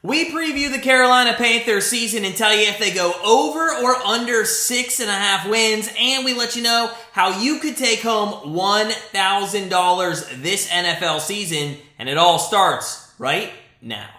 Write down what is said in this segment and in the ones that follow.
We preview the Carolina Panthers season and tell you if they go over or under 6.5 wins, and we let you know how you could take home $1,000 this NFL season, and it all starts right now.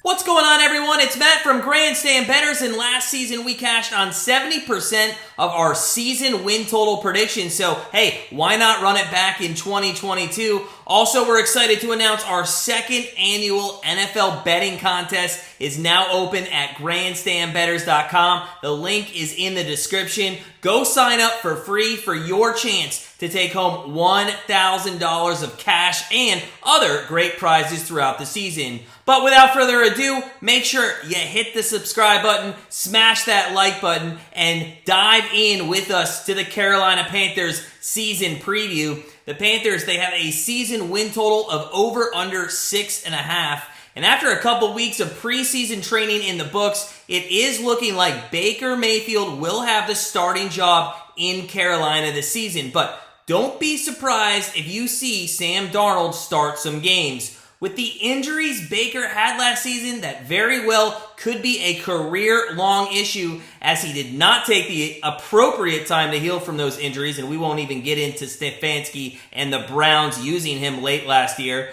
What's going on, everyone? It's Matt from Grandstand Bettors, and last season we cashed on 70% of our season win total predictions. So, hey, why not run it back in 2022? Also, we're excited to announce our second annual NFL betting contest is now open at grandstandbettors.com. The link is in the description. Go sign up for free for your chance to take home $1,000 of cash and other great prizes throughout the season. But without further ado, make sure you hit the subscribe button, smash that like button, and dive in with us to the Carolina Panthers season preview. The Panthers, they have a season win total of over under 6.5. And after a couple weeks of preseason training in the books, it is looking like Baker Mayfield will have the starting job in Carolina this season. But don't be surprised if you see Sam Darnold start some games. With the injuries Baker had last season, that very well could be a career-long issue, as he did not take the appropriate time to heal from those injuries, and we won't even get into Stefanski and the Browns using him late last year.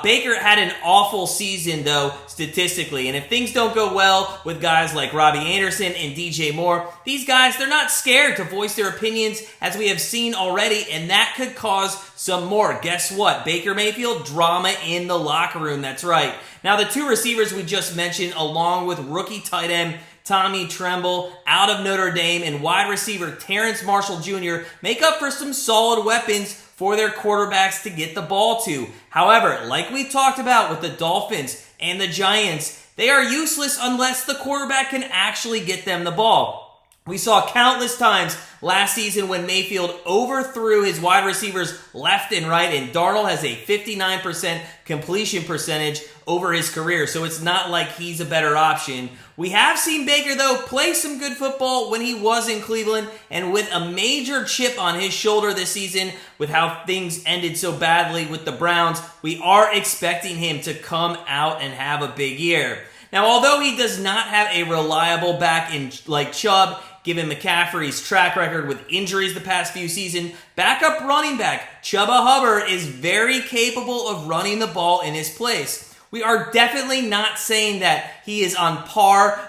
Baker had an awful season, though, statistically, and if things don't go well with guys like Robbie Anderson and DJ Moore, these guys, they're not scared to voice their opinions, as we have seen already, and that could cause some more. Guess what? Baker Mayfield, drama in the locker room. That's right. Now, the two receivers we just mentioned, along with rookie tight end Tommy Tremble out of Notre Dame and wide receiver Terrence Marshall Jr., make up for some solid weapons for their quarterbacks to get the ball to. However, like we talked about with the Dolphins and the Giants, they are useless unless the quarterback can actually get them the ball. We saw countless times last season when Mayfield overthrew his wide receivers left and right, and Darnold has a 59% completion percentage over his career, so it's not like he's a better option. We have seen Baker, though, play some good football when he was in Cleveland, and with a major chip on his shoulder this season, with how things ended so badly with the Browns, we are expecting him to come out and have a big year. Now, although he does not have a reliable back in like Chubb, given McCaffrey's track record with injuries the past few seasons, backup running back Chuba Hubbard is very capable of running the ball in his place. We are definitely not saying that he is on par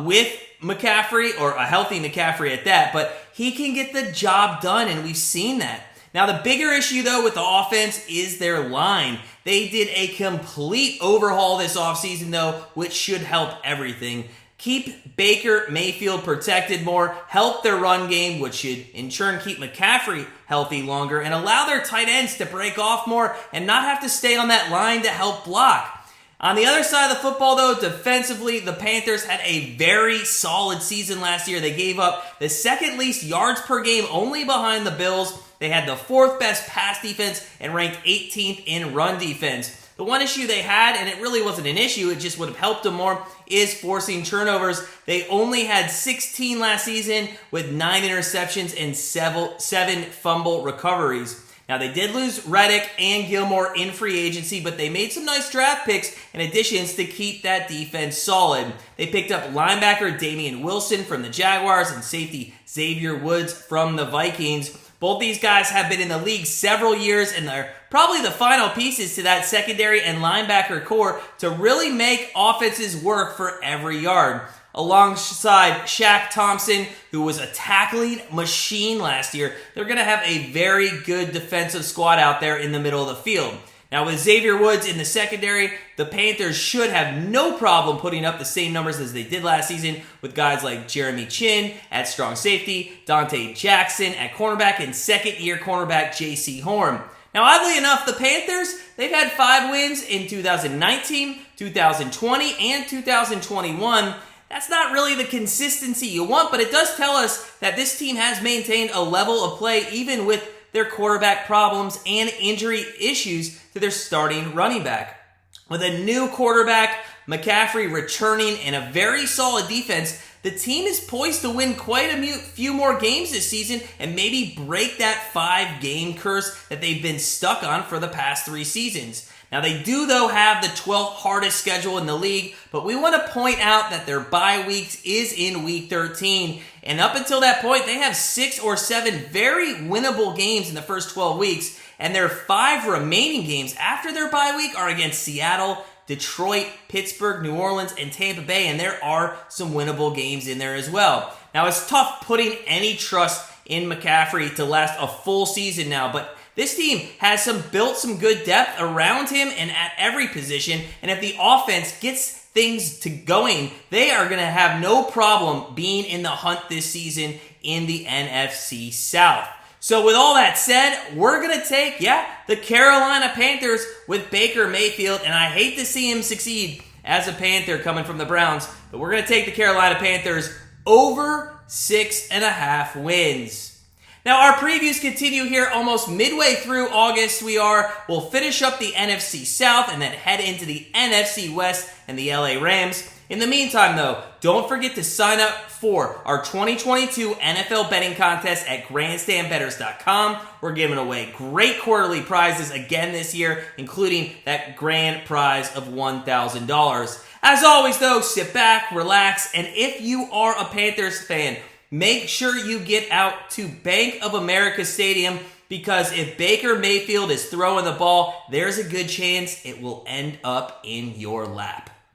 with McCaffrey, or a healthy McCaffrey at that, but he can get the job done, and we've seen that. Now, the bigger issue, though, with the offense is their line. They did a complete overhaul this offseason, though, which should help everything. Keep Baker Mayfield protected more, help their run game, which should in turn keep McCaffrey healthy longer, and allow their tight ends to break off more and not have to stay on that line to help block. On the other side of the football, though, defensively, the Panthers had a very solid season last year. They gave up the second least yards per game, only behind the Bills. They had the fourth best pass defense and ranked 18th in run defense. The one issue they had, and it really wasn't an issue, it just would have helped them more, is forcing turnovers. They only had 16 last season with 9 interceptions and 7 fumble recoveries. Now, they did lose Reddick and Gilmore in free agency, but they made some nice draft picks and additions to keep that defense solid. They picked up linebacker Damian Wilson from the Jaguars and safety Xavier Woods from the Vikings. Both these guys have been in the league several years, and they're probably the final pieces to that secondary and linebacker core to really make offenses work for every yard. Alongside Shaq Thompson, who was a tackling machine last year, they're going to have a very good defensive squad out there in the middle of the field. Now, with Xavier Woods in the secondary, the Panthers should have no problem putting up the same numbers as they did last season with guys like Jeremy Chin at strong safety, Dante Jackson at cornerback, and second-year cornerback J.C. Horn. Now, oddly enough, the Panthers, they've had 5 wins in 2019, 2020, and 2021. That's not really the consistency you want, but it does tell us that this team has maintained a level of play even with their quarterback problems and injury issues to their starting running back. With a new quarterback, McCaffrey returning, and a very solid defense, the team is poised to win quite a few more games this season and maybe break that 5-game curse that they've been stuck on for the past 3 seasons. Now, they do, though, have the 12th hardest schedule in the league, but we want to point out that their bye weeks is in Week 13, and up until that point, they have 6 or 7 very winnable games in the first 12 weeks, and their 5 remaining games after their bye week are against Seattle, Detroit, Pittsburgh, New Orleans, and Tampa Bay, and there are some winnable games in there as well. Now, it's tough putting any trust in McCaffrey to last a full season now, but this team has built some good depth around him and at every position, and if the offense gets things to going, they are going to have no problem being in the hunt this season in the NFC South. So with all that said, we're going to take, the Carolina Panthers with Baker Mayfield, and I hate to see him succeed as a Panther coming from the Browns, but we're going to take the Carolina Panthers over 6.5 wins. Now, our previews continue here almost midway through August. We'll finish up the NFC South and then head into the NFC West and the LA Rams. In the meantime, though, don't forget to sign up for our 2022 NFL betting contest at grandstandbettors.com. We're giving away great quarterly prizes again this year, including that grand prize of $1,000. As always, though, sit back, relax, and if you are a Panthers fan, make sure you get out to Bank of America Stadium, because if Baker Mayfield is throwing the ball, there's a good chance it will end up in your lap.